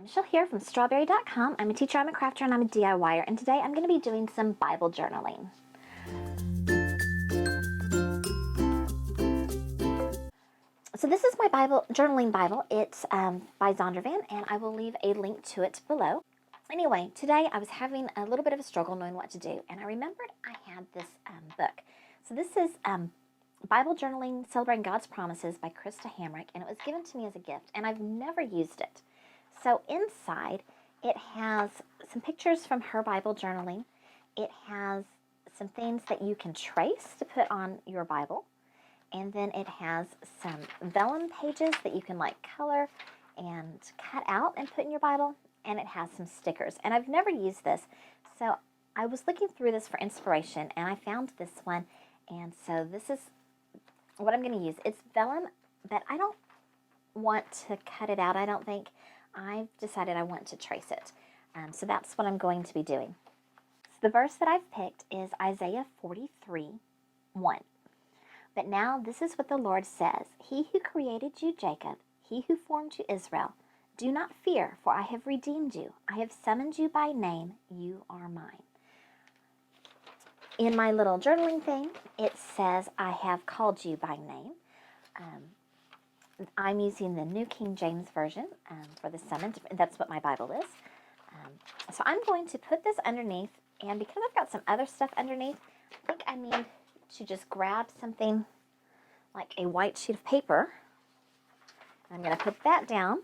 Michelle here from StrawBearie.com. I'm a teacher, I'm a crafter, and I'm a DIYer, and today I'm going to be doing some Bible journaling. So this is my journaling Bible. It's by Zondervan, and I will leave a link to it below. Anyway, today I was having a little bit of a struggle knowing what to do, and I remembered I had this book. So this is Bible Journaling Celebrating God's Promises by Krista Hamrick, and it was given to me as a gift, and I've never used it. So inside, it has some pictures from her Bible journaling. It has some things that you can trace to put on your Bible. And then it has some vellum pages that you can like color and cut out and put in your Bible. And it has some stickers. And I've never used this. So I was looking through this for inspiration and I found this one. And so this is what I'm going to use. It's vellum, but I don't want to cut it out, I don't think. I've decided I want to trace it. So that's what I'm going to be doing. So the verse that I've picked is Isaiah 43:1. But now this is what the Lord says. He who created you, Jacob, he who formed you, Israel, do not fear, for I have redeemed you. I have summoned you by name. You are mine. In my little journaling thing, it says, I have called you by name. I'm using the New King James Version for the summon. That's what my Bible is. So I'm going to put this underneath, and because I've got some other stuff underneath, I think I need to just grab something like a white sheet of paper. I'm going to put that down.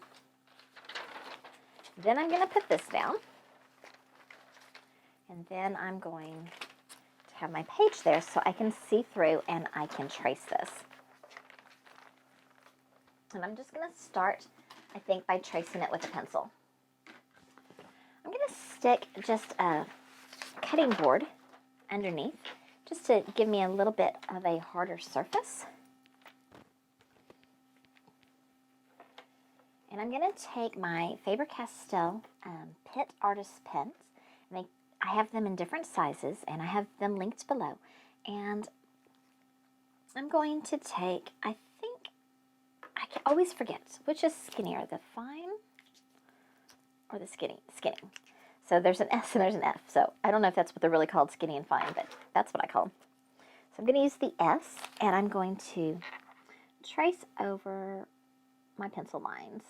Then I'm going to put this down. And then I'm going to have my page there so I can see through and I can trace this. And I'm just going to start, I think, by tracing it with a pencil. I'm going to stick just a cutting board underneath, just to give me a little bit of a harder surface. And I'm going to take my Faber-Castell Pitt Artist pens. And I have them in different sizes, and I have them linked below. And I'm going to take, I can always forget which is skinnier, the fine or the skinny. So there's an S and there's an F. So I don't know if that's what they're really called, skinny and fine, but that's what I call them. So I'm going to use the S, and I'm going to trace over my pencil lines.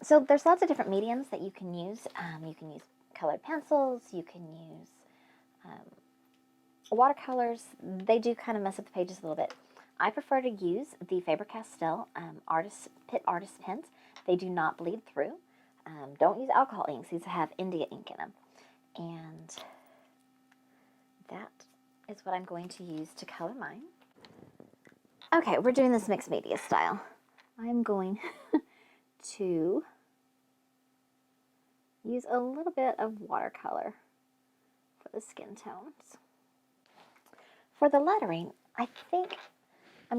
So there's lots of different mediums that you can use. You can use colored pencils. You can use watercolors. They do kind of mess up the pages a little bit. I prefer to use the Faber-Castell Pitt Artist pens. They do not bleed through. Don't use alcohol inks. These have India ink in them. And that is what I'm going to use to color mine. Okay, we're doing this mixed media style. I'm going to use a little bit of watercolor for the skin tones. For the lettering, I think I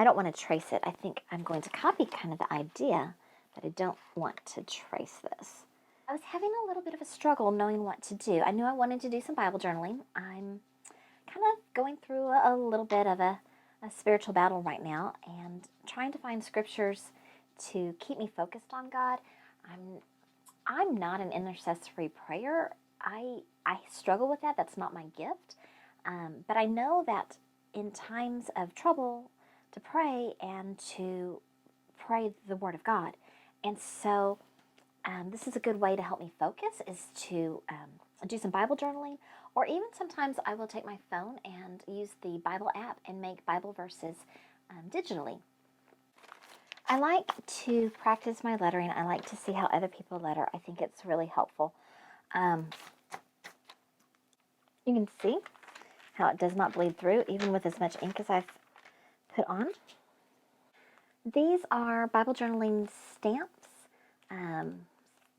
don't want to trace it. I think I'm going to copy kind of the idea, but I don't want to trace this. I was having a little bit of a struggle knowing what to do. I knew I wanted to do some Bible journaling. I'm kind of going through a little bit of a spiritual battle right now and trying to find scriptures to keep me focused on God. I'm not an intercessory prayer. I struggle with that. That's not my gift. But I know that in times of trouble, to pray and to pray the Word of God. And so this is a good way to help me focus, is to do some Bible journaling, or even sometimes I will take my phone and use the Bible app and make Bible verses digitally. I like to practice my lettering. I like to see how other people letter. I think it's really helpful. You can see how it does not bleed through, even with as much ink as I've put on. These are Bible journaling stamps.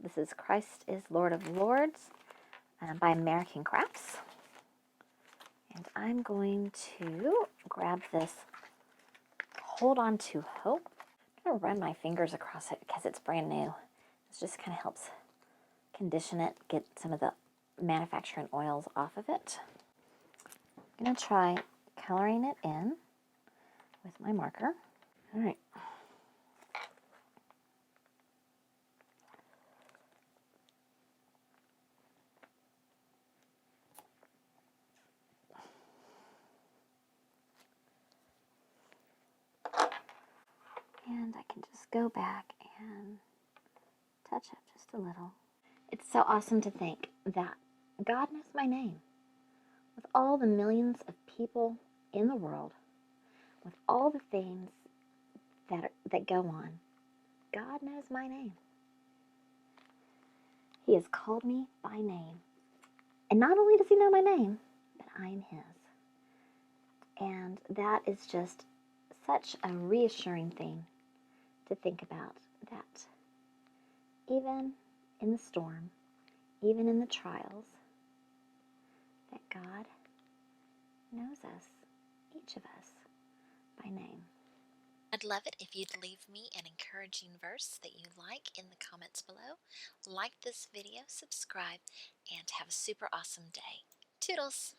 This is Christ is Lord of Lords by American Crafts. And I'm going to grab this Hold On to Hope. I'm going to run my fingers across it because it's brand new. This just kind of helps condition it, get some of the manufacturing oils off of it. I'm going to try coloring it in with my marker. All right. And I can just go back and touch up just a little. It's so awesome to think that God knows my name. With all the millions of people in the world, with all the things that go on, God knows my name. He has called me by name. And not only does he know my name, but I am his. And that is just such a reassuring thing to think about, that even in the storm, even in the trials, that God knows us, each of us, by name. I'd love it if you'd leave me an encouraging verse that you like in the comments below. Like this video, subscribe, and have a super awesome day. Toodles!